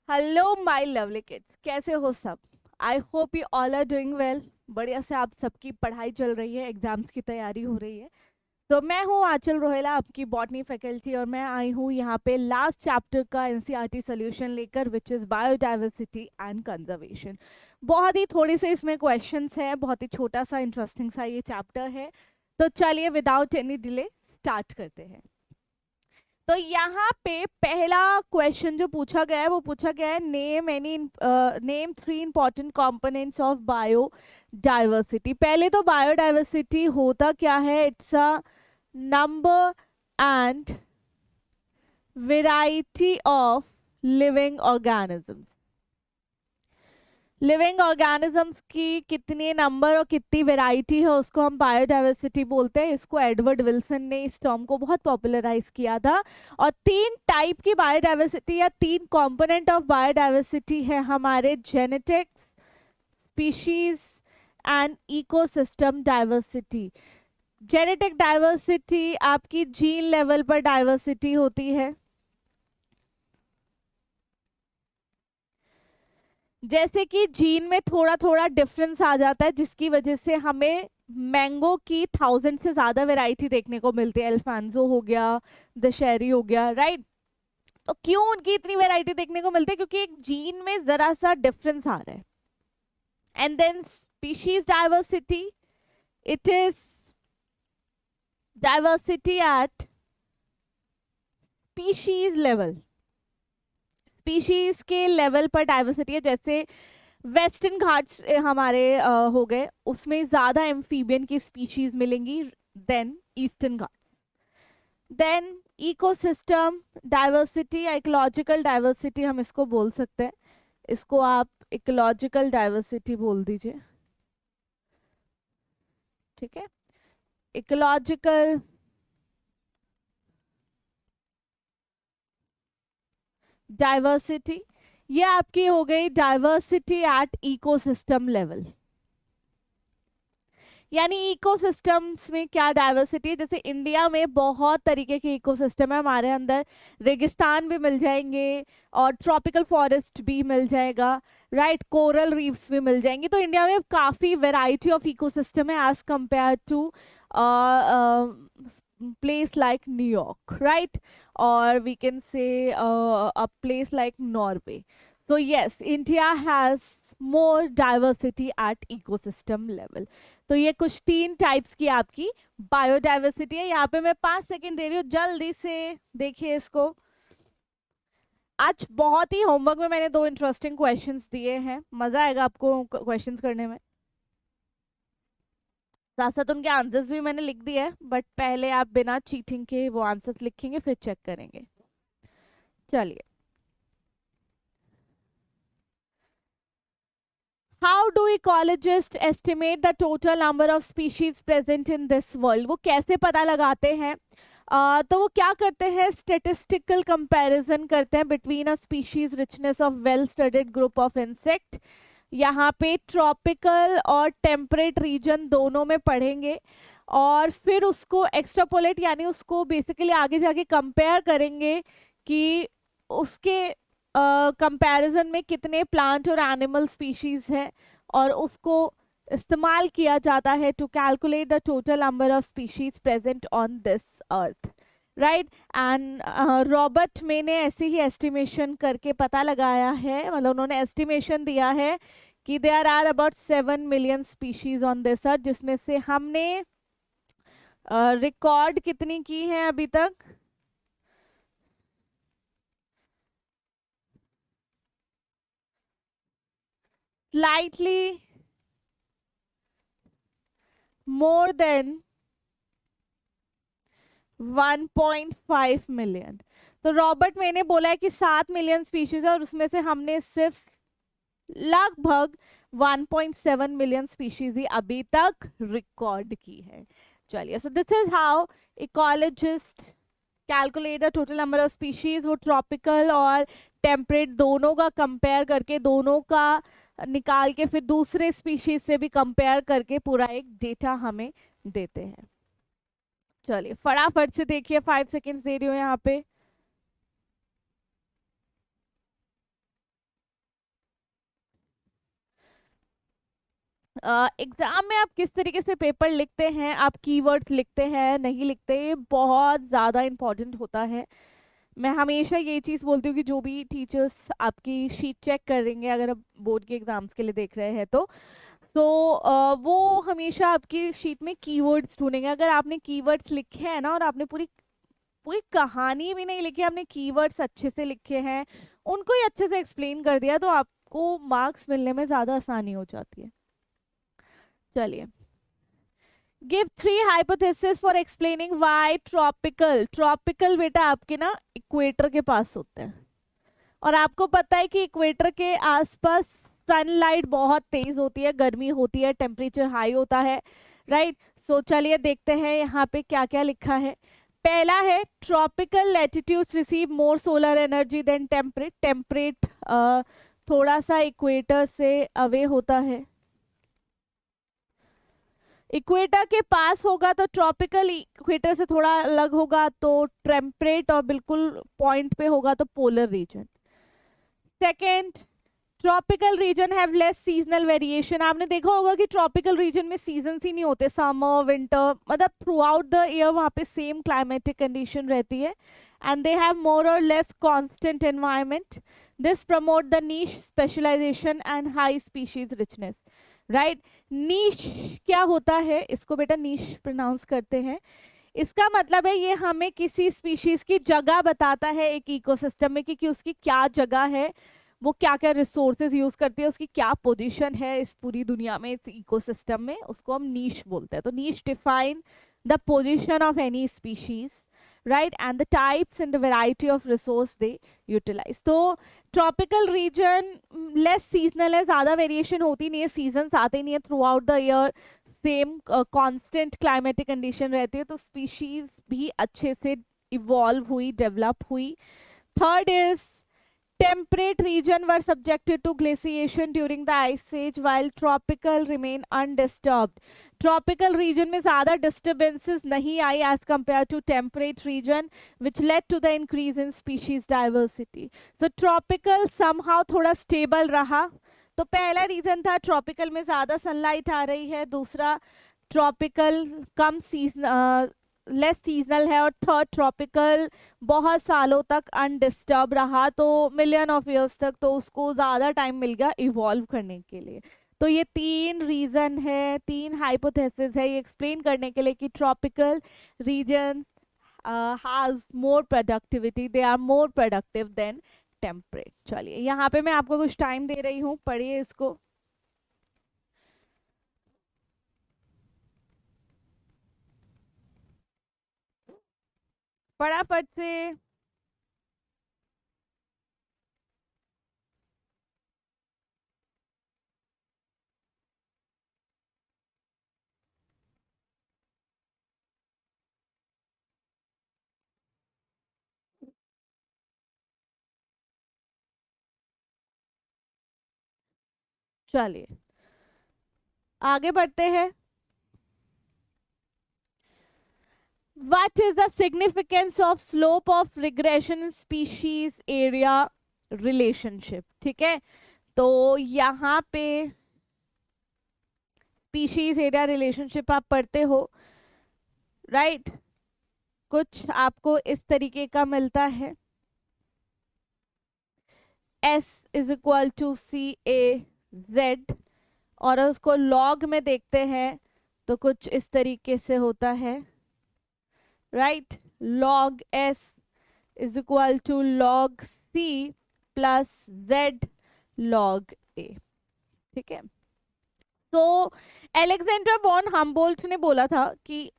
Hello my lovely kids, कैसे हो सब। I hope you all are doing well. बढ़िया से आप सबकी पढ़ाई चल रही है, एग्जाम्स की तैयारी हो रही है। तो मैं हूँ आंचल रोहेला, आपकी बॉटनी फैकल्टी, और मैं आई हूँ यहाँ पे लास्ट चैप्टर का एनसीईआरटी सोल्यूशन लेकर, which is biodiversity and conservation. बहुत ही थोड़ी से इसमें क्वेश्चंस हैं, बहुत ही छोटा सा इंटरेस्टिंग सा ये चैप्टर है। तो चलिए विदाउट एनी डिले स्टार्ट करते हैं। तो यहाँ पे पहला क्वेश्चन जो पूछा गया है वो पूछा गया है, name 3 important components of biodiversity. पहले तो बायोडाइवर्सिटी होता क्या है? It's a number and variety of living organisms. Living organisms की कितनी नंबर और कितनी वैरायटी है उसको हम बायोडाइवर्सिटी बोलते हैं। इसको एडवर्ड विल्सन ने इस टर्म को बहुत पॉपुलराइज किया था। और 3 टाइप की बायोडाइवर्सिटी या 3 कंपोनेंट ऑफ बायोडाइवर्सिटी है हमारे: genetics, species and ecosystem diversity. Genetic diversity आपकी जीन लेवल पर डाइवर्सिटी होती है। जैसे कि जीन में थोड़ा थोड़ा डिफरेंस आ जाता है, जिसकी वजह से हमें मैंगो की 1000 से ज्यादा वैरायटी देखने को मिलती है। अल्फांसो हो गया, दशहरी हो गया, राइट। तो क्यों उनकी इतनी वैरायटी देखने को मिलती है? क्योंकि एक जीन में जरा सा डिफरेंस आ रहा है। And then species diversity, it is diversity at species level. Species के लेवल पर डाइवर्सिटी है। जैसे वेस्टर्न घाट्स हमारे हो गए, उसमें ज़्यादा एम्फीबियन की स्पीशीज मिलेंगी then Eastern Ghats. Then ecosystem diversity या इकोलॉजिकल डाइवर्सिटी हम इसको बोल सकते हैं। इसको आप इकोलॉजिकल डाइवर्सिटी बोल दीजिए, ठीक है। इकोलॉजिकल डाइवर्सिटी ये आपकी हो गई डाइवर्सिटी एट इकोसिस्टम लेवल। यानी इकोसिस्टम्स में क्या डाइवर्सिटी है? जैसे इंडिया में बहुत तरीके के इकोसिस्टम है हमारे अंदर। रेगिस्तान भी मिल जाएंगे और ट्रॉपिकल फॉरेस्ट भी मिल जाएगा, राइट। कोरल रीफ्स भी मिल जाएंगे। तो इंडिया में काफ़ी वैरायटी ऑफ इकोसिस्टम है as compare to place like न्यूयॉर्क, York, right we can say a place like Norway. So yes, India has more diversity at ecosystem level. तो ये कुछ 3 टाइप्स की आपकी बायोडाइवर्सिटी है। यहाँ पे मैं 5 सेकेंड दे रही हूँ, जल्दी से देखिए इसको। आज बहुत ही होमवर्क में मैंने 2 इंटरेस्टिंग क्वेश्चंस दिए हैं, मजा आएगा आपको क्वेश्चंस करने में। साथ साथ उनके आंसर्स भी मैंने लिख दिए हैं, बट पहले आप बिना चीटिंग के वो आंसर्स लिखेंगे, फिर चेक करेंगे। चलिए, how do ecologist estimate the total number of species present in this world? वो कैसे पता लगाते हैं? तो वो क्या करते हैं? स्टेटिस्टिकल कंपैरिजन करते हैं between a species richness of well studied group of insect. यहाँ पे ट्रॉपिकल और टेम्परेट रीजन दोनों में पढ़ेंगे, और फिर उसको एक्स्ट्रापोलेट यानी उसको बेसिकली आगे जाके कंपेयर करेंगे कि उसके कंपैरिजन में कितने प्लांट और एनिमल स्पीशीज हैं, और उसको इस्तेमाल किया जाता है to calculate the total number of species present on this earth, right. And Robert May ने ऐसे ही एस्टिमेशन करके पता लगाया है, मतलब उन्होंने एस्टिमेशन दिया है कि there are about 7 million species on this earth, जिसमें से हमने रिकॉर्ड कितनी की है अभी तक? Slightly more than 1.5 million. तो रॉबर्ट मैंने बोला है कि 7 मिलियन स्पीशीज है, और उसमें से हमने सिर्फ लगभग 1.7 मिलियन स्पीशीज ही अभी तक रिकॉर्ड की है। चलिए, so this is how ecologist calculate the total number of species. वो ट्रॉपिकल और टेम्परेट दोनों का कंपेयर करके, दोनों का निकाल के, फिर दूसरे स्पीशीज से भी कंपेयर करके पूरा एक डेटा हमें देते हैं। चलिए फटाफट से देखिए, 5 सेकेंड्स दे रही हूँ यहाँ पे। एग्जाम में आप किस तरीके से पेपर लिखते हैं, आप कीवर्ड्स लिखते हैं नहीं लिखते, ये बहुत ज़्यादा इम्पोर्टेंट होता है। मैं हमेशा ये चीज़ बोलती हूँ कि जो भी टीचर्स आपकी शीट चेक करेंगे, अगर आप बोर्ड के एग्जाम्स के लिए देख रहे हैं तो वो हमेशा आपकी शीट में कीवर्ड्स ढूंढेंगे। अगर आपने कीवर्ड्स लिखे हैं ना, और आपने पूरी पूरी कहानी भी नहीं लिखी, आपने कीवर्ड्स अच्छे से लिखे हैं, उनको ही अच्छे से एक्सप्लेन कर दिया, तो आपको मार्क्स मिलने में ज़्यादा आसानी हो जाती है। चलिए, give 3 hypothesis for explaining why tropical बेटा आपके ना इक्वेटर के पास होते हैं, और आपको पता है कि इक्वेटर के आसपास सनलाइट बहुत तेज होती है, गर्मी होती है, टेम्परेचर हाई होता है, राइट। सो चलिए देखते हैं यहाँ पे क्या क्या लिखा है। पहला है tropical latitudes receive more solar energy than temperate थोड़ा सा इक्वेटर से अवे होता है। इक्वेटर के पास होगा तो ट्रॉपिकल, इक्वेटर से थोड़ा अलग होगा तो टेम्परेट, और बिल्कुल पॉइंट पे होगा तो polar region. Second, tropical region have less seasonal variation. आपने देखा होगा कि ट्रॉपिकल रीजन में सीजन ही नहीं होते, समर विंटर, मतलब थ्रू आउट द ईयर वहाँ पे सेम क्लाइमेटिक कंडीशन रहती है, एंड दे हैव मोर और less constant environment. This promote the niche specialization and high species richness, right. Niche क्या होता है, इसको बेटा नीश प्रोनाउंस करते हैं। इसका मतलब है ये हमें किसी स्पीशीज की जगह बताता है एक इकोसिस्टम में, कि उसकी क्या जगह है, वो क्या क्या रिसोर्सेज यूज करती है, उसकी क्या पोजीशन है इस पूरी दुनिया में, इस इकोसिस्टम में, उसको हम नीश बोलते हैं। तो niche define the position of any species, right, and the types and the variety of resource they utilize. तो ट्रॉपिकल रीजन लेस सीजनल है, ज़्यादा वेरिएशन होती नहीं है, सीजन आते नहीं है, through out the year same constant climatic condition रहती है, तो स्पीशीज भी अच्छे से इवॉल्व हुई, डेवलप हुई। Third is temperate region were subjected to glaciation during the ice age while tropical remain undisturbed. Tropical region में ज़्यादा disturbances नहीं आई as compared to temperate region, which led to the increase in species diversity. So tropical somehow थोड़ा stable रहा। तो पहला reason था tropical में ज़्यादा सनलाइट आ रही है, दूसरा ट्रॉपिकल कम सीजन लेस सीजनल है, और थर्ड ट्रॉपिकल बहुत सालों तक अनडिस्टर्ब रहा, तो मिलियन ऑफ ईयर्स तक, तो उसको ज़्यादा टाइम मिल गया इवॉल्व करने के लिए। तो ये 3 रीज़न है, 3 हाइपोथेसिस है ये एक्सप्लेन करने के लिए कि tropical region has more productivity, they are more productive than temperate. चलिए यहाँ पे मैं आपको कुछ टाइम दे रही हूँ, पढ़िए इसको। फटाफट से। चलिए आगे बढ़ते हैं। What is the significance of slope of regression in species area relationship? ठीक है, तो यहाँ पे स्पीशीज एरिया रिलेशनशिप आप पढ़ते हो, राइट। कुछ आपको इस तरीके का मिलता है, S is equal to CA/Z, और उसको लॉग में देखते हैं तो कुछ इस तरीके से होता है, right. log S is equal to log C plus Z log A, ठीक है। तो एलेक्जेंडर वॉन हम्बोल्ट ने बोला था कि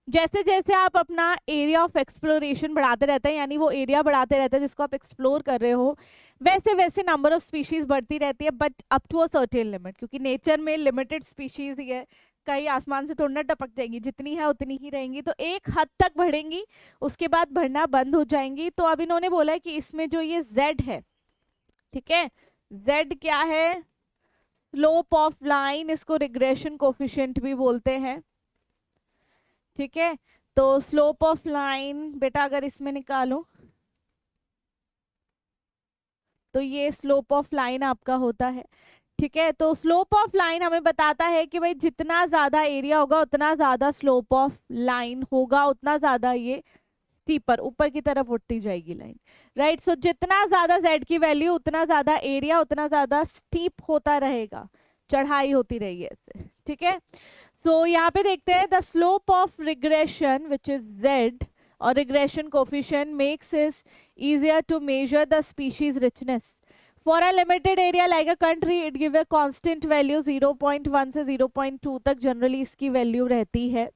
जैसे जैसे आप अपना एरिया ऑफ एक्सप्लोरेशन बढ़ाते रहते हैं, यानी वो एरिया बढ़ाते रहते हैं जिसको आप एक्सप्लोर कर रहे हो, वैसे वैसे नंबर ऑफ स्पीशीज बढ़ती रहती है, but up to a certain limit, क्योंकि नेचर में लिमिटेड स्पीशीज ही है, कहीं आसमान से थोड़ी ना टपक जाएंगी, जितनी है उतनी ही रहेंगी, तो एक हद तक बढ़ेंगी, उसके बाद बढ़ना बंद हो जाएंगी। तो अब इन्होंने बोला है कि इसमें जो ये Z है, ठीक है, Z क्या है, स्लोप ऑफ लाइन, इसको रिग्रेशन कोफिशिएंट भी बोलते हैं, ठीक है। तो स्लोप ऑफ लाइन बेटा अगर इसमें निकालो तो ये स्लोप ऑफ लाइन आपका होता है। ठीक है, तो स्लोप ऑफ लाइन हमें बताता है कि भाई जितना ज्यादा एरिया होगा उतना ज्यादा स्लोप ऑफ लाइन होगा, उतना ज्यादा ये स्टीपर ऊपर की तरफ उठती जाएगी लाइन, राइट। सो जितना ज्यादा z की वैल्यू उतना ज्यादा एरिया उतना ज्यादा स्टीप होता रहेगा, चढ़ाई होती रहेगी ऐसे, ठीक है। सो यहाँ पे देखते हैं the slope of regression which is z और regression coefficient makes it easier to measure the species richness. For a limited area like a country, it give a constant value 0.1 से 0.2 तक जनरली इसकी वैल्यू रहती है।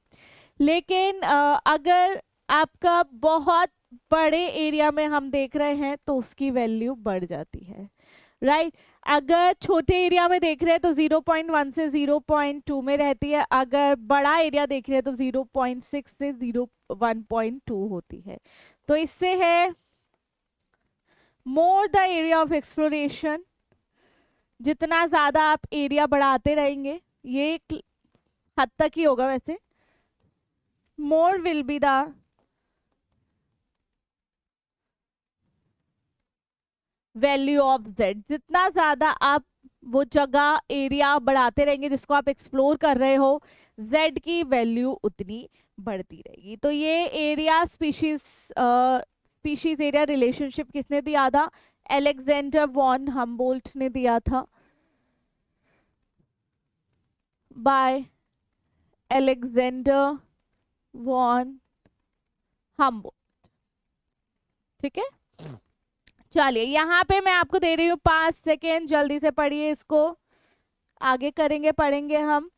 लेकिन अगर आपका बहुत बड़े एरिया में हम देख रहे हैं तो उसकी वैल्यू बढ़ जाती है, राइट। अगर छोटे एरिया में देख रहे हैं तो 0.1 से 0.2 में रहती है, अगर बड़ा एरिया देख रहे हैं तो 0.6 से 1.2 होती है। तो इससे है more the area of exploration, जितना ज्यादा आप एरिया बढ़ाते रहेंगे, ये एक हद तक ही होगा वैसे, more will be the value of z। जितना ज्यादा आप वो जगह एरिया बढ़ाते रहेंगे जिसको आप एक्सप्लोर कर रहे हो, z की वैल्यू उतनी बढ़ती रहेगी। तो ये एरिया स्पीशीज एरिया रिलेशनशिप किसने दिया था? अलेक्जेंडर वॉन हम्बोल्ट ने दिया था, बाय अलेक्जेंडर वॉन हम्बोल्ट, ठीक है। चलिए यहाँ पे मैं आपको दे रही हूँ 5 सेकेंड, जल्दी से पढ़िए इसको, आगे करेंगे पढ़ेंगे हम।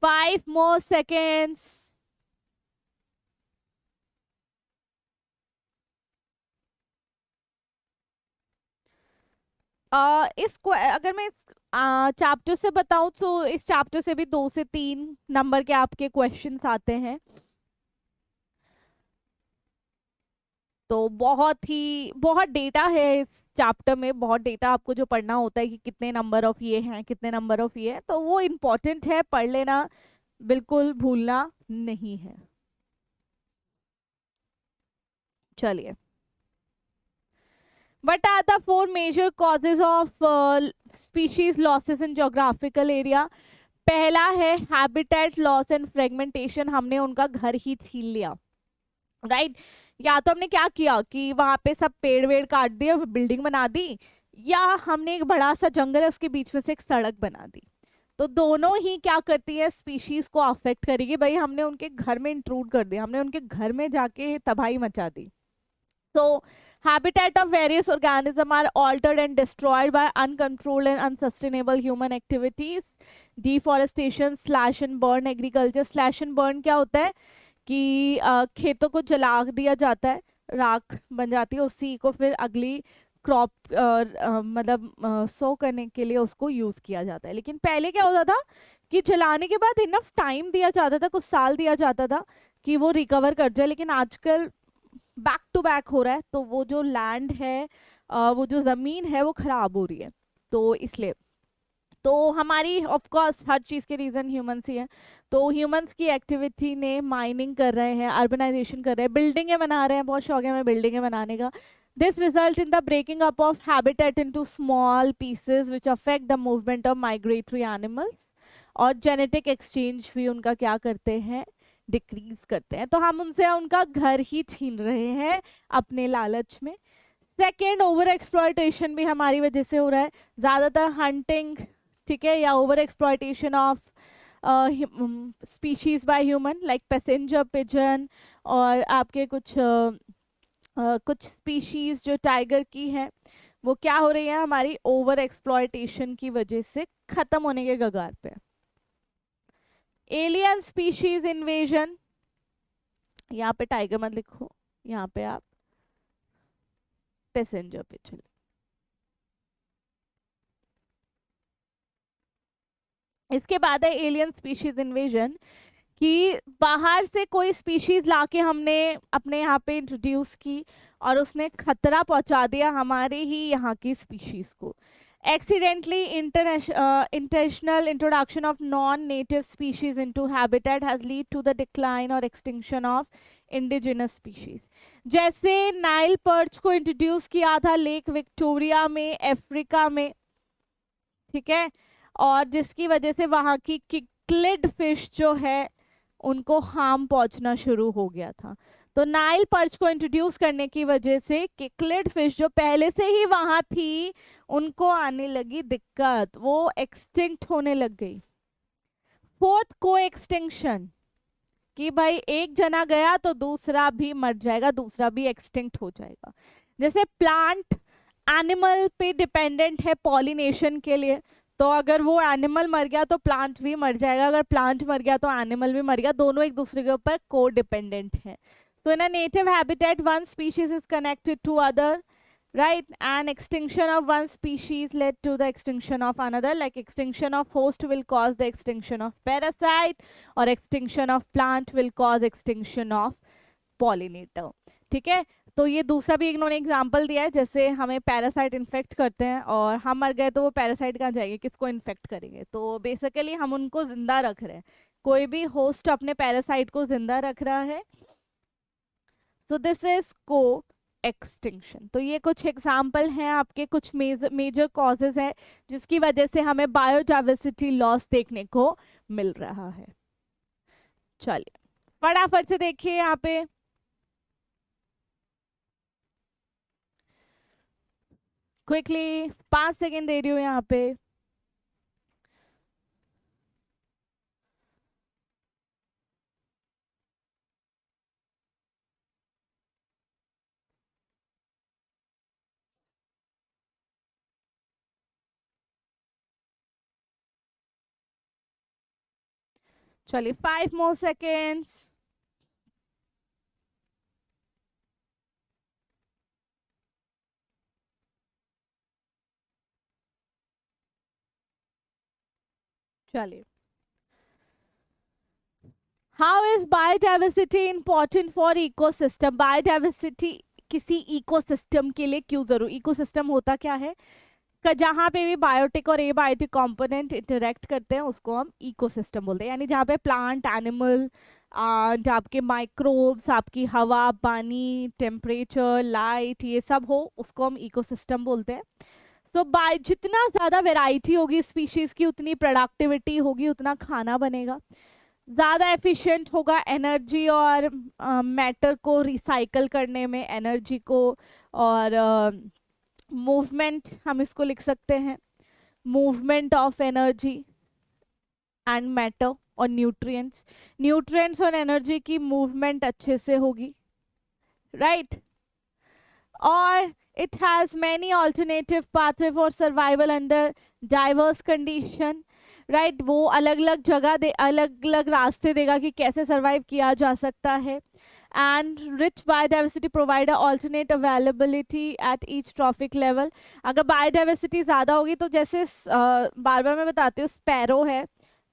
Five more seconds. इसको अगर मैं इस चैप्टर से बताऊं तो इस चैप्टर से भी 2 से 3 नंबर के आपके क्वेश्चंस आते हैं। तो बहुत डेटा है इस चैप्टर में, बहुत डेटा आपको जो पढ़ना होता है कि कितने नंबर ऑफ ये हैं, कितने नंबर ऑफ ये हैं, तो वो इम्पोर्टेंट है, पढ़ लेना, बिल्कुल भूलना नहीं है। चलिए, what are the 4 major causes of species losses in geographical area? पहला है हैबिटेट लॉस एंड फ्रेगमेंटेशन, हमने उनका घर ही छीन लिया, राइट। या तो हमने क्या किया कि वहां पे सब पेड़ वेड़ काट दिए, बिल्डिंग बना दी, या हमने एक बड़ा सा जंगल है उसके बीच में से एक सड़क बना दी। तो दोनों ही क्या करती है, स्पीशीज को अफेक्ट करेगी। भाई हमने उनके घर में इंट्रूड कर दिया, हमने उनके घर में जाके तबाही मचा दी। So habitat of various organisms are altered and destroyed by uncontrolled and unsustainable human activities. Deforestation, slash and burn agriculture. Slash and burn क्या होता है कि खेतों को जला दिया जाता है, राख बन जाती है, उसी को फिर अगली क्रॉप मतलब सो करने के लिए उसको यूज किया जाता है। लेकिन पहले क्या होता था कि जलाने के बाद इनफ टाइम दिया जाता था, कुछ साल दिया जाता था कि वो रिकवर कर जाए। लेकिन आजकल बैक टू बैक हो रहा है, तो वो जो लैंड है, वो जो ज़मीन है वो ख़राब हो रही है। तो इसलिए तो हमारी ऑफ कोर्स हर चीज़ के रीज़न ह्यूमंस ही हैं। तो ह्यूमंस की एक्टिविटी ने माइनिंग कर रहे हैं, अर्बनाइजेशन कर रहे हैं, बिल्डिंगें बना रहे हैं, बहुत शौक है हमें बिल्डिंगें बनाने का। This result in the breaking up of habitat into small pieces which affect the movement of migratory animals, और जेनेटिक एक्सचेंज भी उनका क्या करते हैं, डिक्रीज करते हैं। तो हम उनसे उनका घर ही छीन रहे हैं अपने लालच में। सेकेंड, ओवर एक्सप्लॉयटेशन भी हमारी वजह से हो रहा है, ज़्यादातर हंटिंग, ठीक है, या over exploitation of species by human like passenger pigeon, और आपके कुछ स्पीशीज जो टाइगर की हैं वो क्या हो रही है, हमारी ओवर एक्सप्लॉयटेशन की वजह से खत्म होने के कगार पे। एलियन स्पीशीज इन्वेजन, यहाँ पे टाइगर मत लिखो, यहाँ पे आप पैसेंजर पे चले। इसके बाद है एलियन स्पीशीज इन्वेजन, कि बाहर से कोई स्पीशीज लाके हमने अपने यहाँ पे इंट्रोड्यूस की और उसने खतरा पहुंचा दिया हमारे ही यहाँ की स्पीशीज को। Accidentally intentional introduction of non-native species into habitat has lead to the decline or extinction of indigenous species. जैसे नाइल पर्च को इंट्रोड्यूस किया था लेक विक्टोरिया में, अफ्रीका में, ठीक है, और जिसकी वजह से वहाँ की किक्लिड फिश जो है उनको हार्म पहुंचना शुरू हो गया था। तो नाइल पर्च को इंट्रोड्यूस करने की वजह से किक्लिड फिश जो पहले से ही वहां थी उनको आने लगी दिक्कत, वो एक्सटिंक्ट होने लग गई। फोर्थ, को एक्सटिंक्शन, कि भाई एक जना गया तो दूसरा भी मर जाएगा, दूसरा भी एक्सटिंक्ट हो जाएगा। जैसे प्लांट एनिमल पे डिपेंडेंट है पॉलिनेशन के लिए, तो अगर वो एनिमल मर गया तो प्लांट भी मर जाएगा, अगर प्लांट मर गया तो एनिमल भी मर गया, दोनों एक दूसरे के ऊपर को डिपेंडेंट है। So in a native habitat, one species is connected to other, right? And extinction of one species led to the extinction of another. Like extinction of host will cause the extinction of parasite, or extinction of plant will cause extinction of pollinator. ठीक है, तो ये दूसरा भी इन्होंने example दिया है, जैसे हमें पैरासाइट इन्फेक्ट करते हैं और हम मर गए तो वो पैरासाइट कहाँ जाएंगे, किसको इन्फेक्ट करेंगे? तो बेसिकली हम उनको जिंदा रख रहे हैं, कोई भी होस्ट अपने पैरासाइट को जिंदा रख रहा है। सो दिस इज को एक्सटिंक्शन। तो ये कुछ एग्जाम्पल हैं आपके, कुछ मेजर कॉजेज है जिसकी वजह से हमें बायोडाइवर्सिटी लॉस देखने को मिल रहा है। चलिए फटाफट से देखिए यहाँ पे, क्विकली 5 सेकेंड दे रही हूँ यहाँ पे। चलिए 5 more seconds। चलिए, how is biodiversity important for ecosystem? Biodiversity किसी इकोसिस्टम के लिए क्यों जरूरी? इकोसिस्टम होता क्या है? जहाँ पे भी बायोटिक और एबायोटिक कंपोनेंट इंटरेक्ट करते हैं उसको हम इकोसिस्टम बोलते हैं, यानी जहाँ पे प्लांट, एनिमल, आपके माइक्रोब्स, आपकी हवा, पानी, टेम्परेचर, लाइट, ये सब हो उसको हम इकोसिस्टम बोलते हैं। सो बाय जितना ज़्यादा वेराइटी होगी स्पीशीज़ की उतनी प्रोडक्टिविटी होगी, उतना खाना बनेगा, ज़्यादा एफिशिएंट होगा एनर्जी और मैटर को रिसाइकल करने में, एनर्जी को, और मूवमेंट हम इसको लिख सकते हैं, movement of energy and matter और न्यूट्रिएंट्स और एनर्जी की मूवमेंट अच्छे से होगी, राइट? और it has many alternative pathway for survival under diverse condition, right? वो अलग अलग जगह दे, अलग अलग रास्ते देगा कि कैसे सर्वाइव किया जा सकता है। And rich biodiversity provide alternate availability at each trophic level. अगर बायोडाइवर्सिटी ज़्यादा होगी तो जैसे बार बार मैं बताती हूँ, स्पैरो है,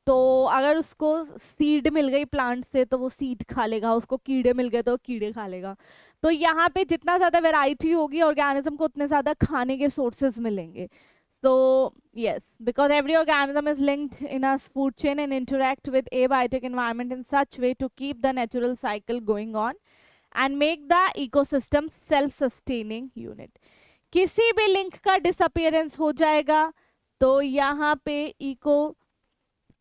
तो अगर उसको सीड मिल गई प्लांट से तो वो सीड खा लेगा, उसको कीड़े मिल गए तो कीड़े खा लेगा। तो यहाँ पे जितना ज़्यादा वैरायटी होगी ऑर्गेनिज्म को उतने ज़्यादा खाने के सोर्सेज मिलेंगे। So yes, because every organism is linked in a food chain and interact with abiotic environment in such way to keep the natural cycle going on and make the ecosystem self-sustaining unit. किसी भी link का disappearance हो जाएगा तो यहाँ पे eco,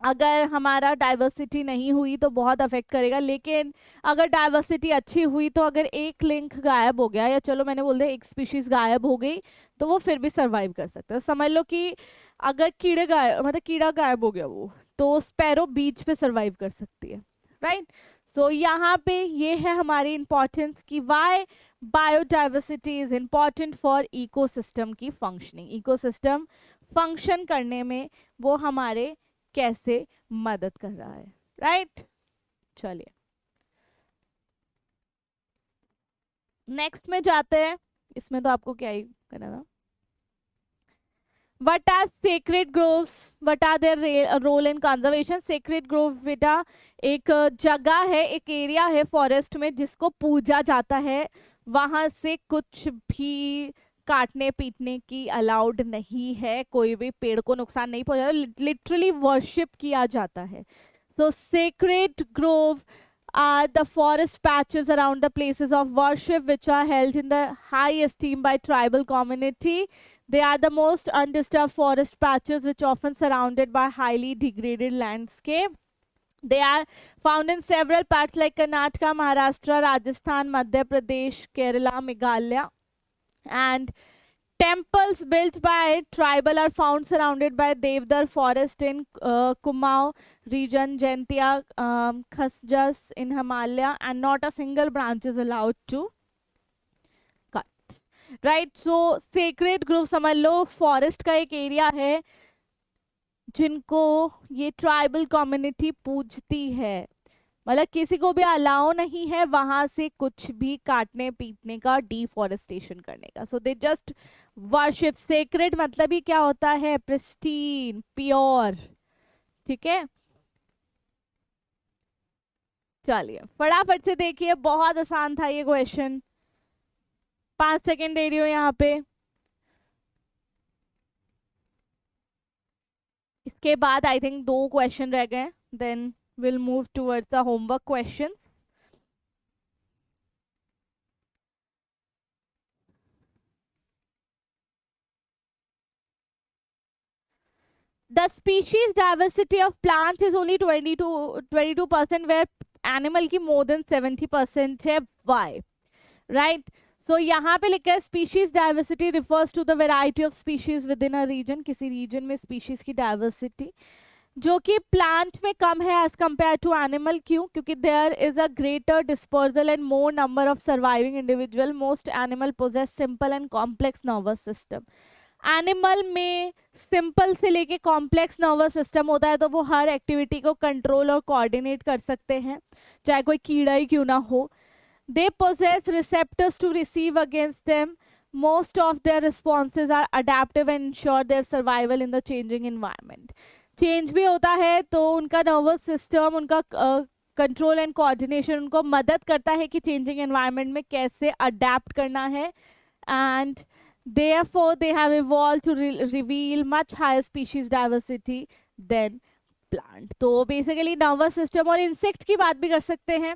अगर हमारा डाइवर्सिटी नहीं हुई तो बहुत अफेक्ट करेगा, लेकिन अगर डाइवर्सिटी अच्छी हुई तो अगर एक लिंक गायब हो गया, या चलो मैंने बोल दिया एक स्पीशीज गायब हो गई, तो वो फिर भी सरवाइव कर सकता है। समझ लो कि अगर कीड़े गायब, मतलब कीड़ा गायब हो गया वो, तो स्पैरो बीच पे सरवाइव कर सकती है, राइट? सो यहाँ पे ये है हमारी इंपॉर्टेंस कि why biodiversity is important for ecosystem की फंक्शनिंग। इकोसिस्टम फंक्शन करने में वो हमारे कैसे मदद कर रहा है, राइट? चलिए नेक्स्ट में जाते हैं, इसमें तो आपको क्या ही करना था। What are sacred groves? What are their role in conservation? Sacred grove बेटा एक जगह है, एक एरिया है फॉरेस्ट में जिसको पूजा जाता है, वहां से कुछ भी काटने पीटने की अलाउड नहीं है, कोई भी पेड़ को नुकसान नहीं पहुंचाता, लिटरली वर्शिप किया जाता है. So sacred grove are the forest patches around the places of worship which are held in the high esteem by tribal community. They are the most undisturbed forest patches which often surrounded by highly degraded landscape. They are found in several parts like Karnataka, Maharashtra, Rajasthan, Madhya Pradesh, Kerala, Meghalaya. And temples built by tribal are found surrounded by Devdar forest in Kumaon region, Jaintia, Khasjas in Himalaya, and not a single branch is allowed to cut. Right? So sacred grove समझ लो forest का एक area है जिनको ये tribal community पूजती है, मतलब किसी को भी अलाउ नहीं है वहां से कुछ भी काटने पीटने का, डिफॉरेस्टेशन करने का. सो दे जस्ट वर्शिप. सेक्रेड मतलब ही क्या होता है? Pristine, pure. ठीक है, चलिए फटाफट से देखिए, बहुत आसान था ये क्वेश्चन. 5 सेकेंड दे रही हूँ यहाँ पे. इसके बाद आई थिंक 2 क्वेश्चन रह गए, then we'll move towards the homework questions. The species diversity of plant is only 22%, where animal की more than 70% है. Why? Right? So यहाँ पे लिखा है species diversity refers to the variety of species within a region. किसी region में species की diversity जो कि प्लांट में कम है एज कम्पेयर टू एनिमल. क्यों? क्योंकि there is a greater dispersal and more number of surviving individual. Most animal possess simple and complex nervous system. Animal में सिंपल से लेके कॉम्प्लेक्स नर्वस सिस्टम होता है, तो वो हर एक्टिविटी को कंट्रोल और कोऑर्डिनेट कर सकते हैं, चाहे कोई कीड़ा ही क्यों ना हो. They possess receptors to receive against them. Most of their responses are adaptive and ensure their survival in the changing environment. Change भी होता है तो उनका नर्वस सिस्टम, उनका कंट्रोल एंड कोऑर्डिनेशन उनको मदद करता है कि चेंजिंग एनवायरनमेंट में कैसे अडेप्ट करना है. And therefore they have evolved to reveal much higher species diversity than plant. तो बेसिकली नर्वस सिस्टम. और इंसेक्ट की बात भी कर सकते हैं.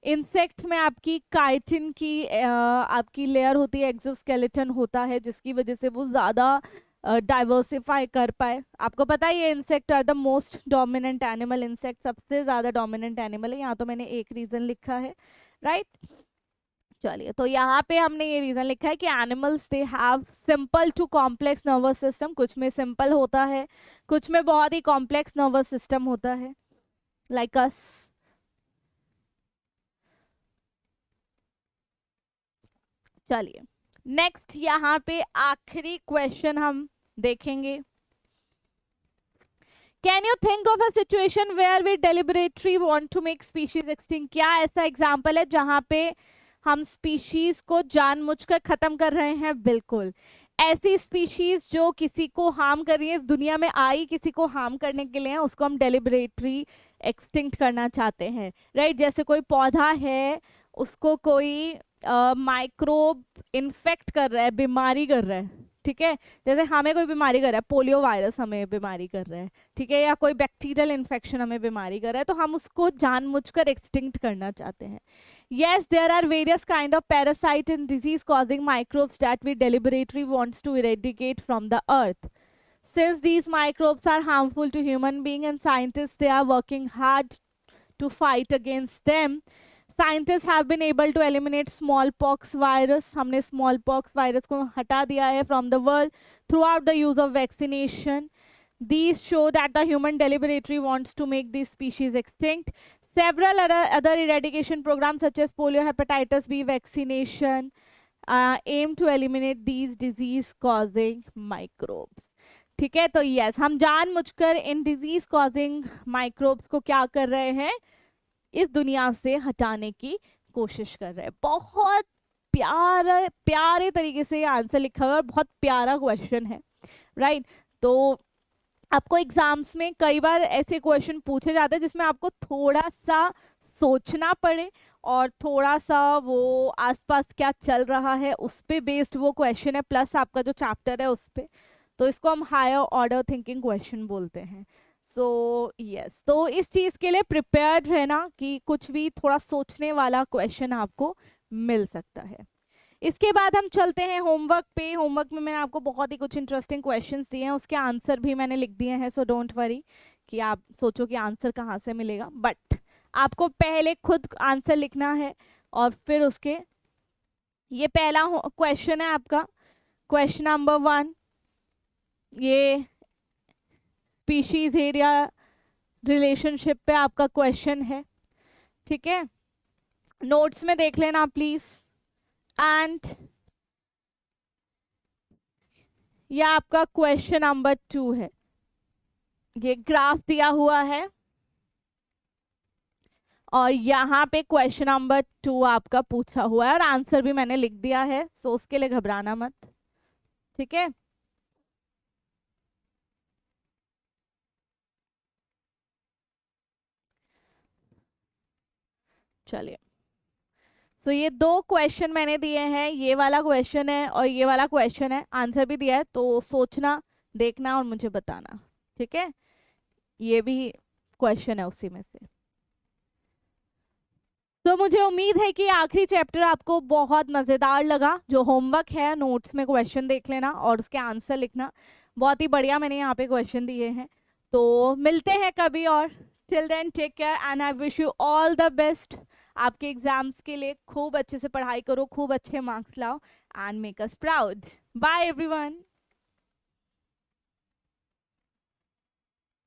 इंसेक्ट में आपकी काइटिन की आपकी लेयर होती है, एक्सोस्केलेटन होता है, जिसकी वजह से वो ज़्यादा डाइवर्सिफाई कर पाए. आपको पता है ये insect are the most dominant animal. Insect सबसे ज़्यादा डोमिनेंट एनिमल है. यहाँ तो मैंने एक रीज़न लिखा है, राइट? चलिए, तो यहाँ पे हमने ये रीज़न लिखा है कि animals they have simple to complex nervous system. कुछ में सिंपल होता है, कुछ में बहुत ही कॉम्प्लेक्स नर्वस सिस्टम होता है, लाइक अस. चलिए नेक्स्ट, यहाँ पे आखिरी क्वेश्चन हम देखेंगे. Can you think of a situation where we deliberately want to make species extinct? क्या ऐसा एग्जांपल है जहाँ पे हम स्पीशीज को जानबूझकर खत्म कर रहे हैं? बिल्कुल. ऐसी स्पीशीज जो किसी को हार्म कर रही है, इस दुनिया में आई किसी को हार्म करने के लिए, उसको हम डेलिबरेटली एक्सटिंक्ट करना चाहते हैं, राइट? जैसे कोई पौधा है, उसको कोई माइक्रोब इन्फेक्ट कर रहा है, बीमारी कर रहा है, ठीक है? जैसे हमें कोई बीमारी कर रहा है, पोलियो वायरस हमें बीमारी कर रहा है, ठीक है, या कोई बैक्टीरियल इन्फेक्शन हमें बीमारी कर रहा है, तो हम उसको जानबूझकर एक्सटिंक्ट करना चाहते हैं. Yes, there are various kind of parasite and disease causing microbes that we deliberately wants to eradicate from the earth. Since these microbes are harmful to human being and scientists, they are working hard to fight against them. Scientists have been able to eliminate smallpox virus. हमने smallpox virus को हटा दिया है from the world throughout the use of vaccination. These show that the human deliberately wants to make these species extinct. Several other eradication programs such as polio, hepatitis B vaccination aim to eliminate these disease causing microbes. ठीक है, तो yes, हम जानबूझकर in disease causing microbes को क्या कर रहे हैं? इस दुनिया से हटाने की कोशिश कर रहे हैं. बहुत प्यारे तरीके से ये आंसर लिखा हुआ है, बहुत प्यारा क्वेश्चन है, राइट? तो आपको एग्जाम्स में कई बार ऐसे क्वेश्चन पूछे जाते हैं जिसमें आपको थोड़ा सा सोचना पड़े और थोड़ा सा वो आसपास क्या चल रहा है उस पे बेस्ड वो क्वेश्चन है, प्लस आपका जो चैप्टर है उस पे, तो इसको हम हायर ऑर्डर थिंकिंग क्वेश्चन बोलते हैं। सो यस, तो इस चीज़ के लिए प्रिपेयर्ड रहना कि कुछ भी थोड़ा सोचने वाला क्वेश्चन आपको मिल सकता है। इसके बाद हम चलते हैं होमवर्क पे। होमवर्क में मैंने आपको बहुत ही कुछ इंटरेस्टिंग क्वेश्चंस दिए हैं, उसके आंसर भी मैंने लिख दिए हैं, सो डोंट वरी कि आप सोचो कि आंसर कहाँ से मिलेगा, बट आपको पहले खुद आंसर लिखना है और फिर उसके, ये पहला क्वेश्चन है आपका, क्वेश्चन नंबर 1, ये स्पीशीज एरिया रिलेशनशिप पे आपका क्वेश्चन है, ठीक है, नोट्स में देख लेना प्लीज। एंड यह आपका क्वेश्चन नंबर 2 है, ये ग्राफ दिया हुआ है और यहाँ पे क्वेश्चन नंबर 2 आपका पूछा हुआ है और आंसर भी मैंने लिख दिया है, सो उसके लिए घबराना मत, ठीक है। चलिए, सो ये 2 क्वेश्चन मैंने दिए हैं, ये वाला क्वेश्चन है और ये वाला क्वेश्चन है, आंसर भी दिया है, तो सोचना, देखना और मुझे बताना, ठीक है। ये भी क्वेश्चन है उसी में से। तो मुझे उम्मीद है कि आखिरी चैप्टर आपको बहुत मज़ेदार लगा। जो होमवर्क है नोट्स में क्वेश्चन देख लेना और उसके आंसर लिखना, बहुत ही बढ़िया मैंने यहाँ पे क्वेश्चन दिए हैं। तो मिलते हैं कभी और, till then take care and I wish you all the best. आपके एग्जाम्स के लिए खूब अच्छे से पढ़ाई करो, खूब अच्छे मार्क्स लाओ and make us proud. Bye everyone.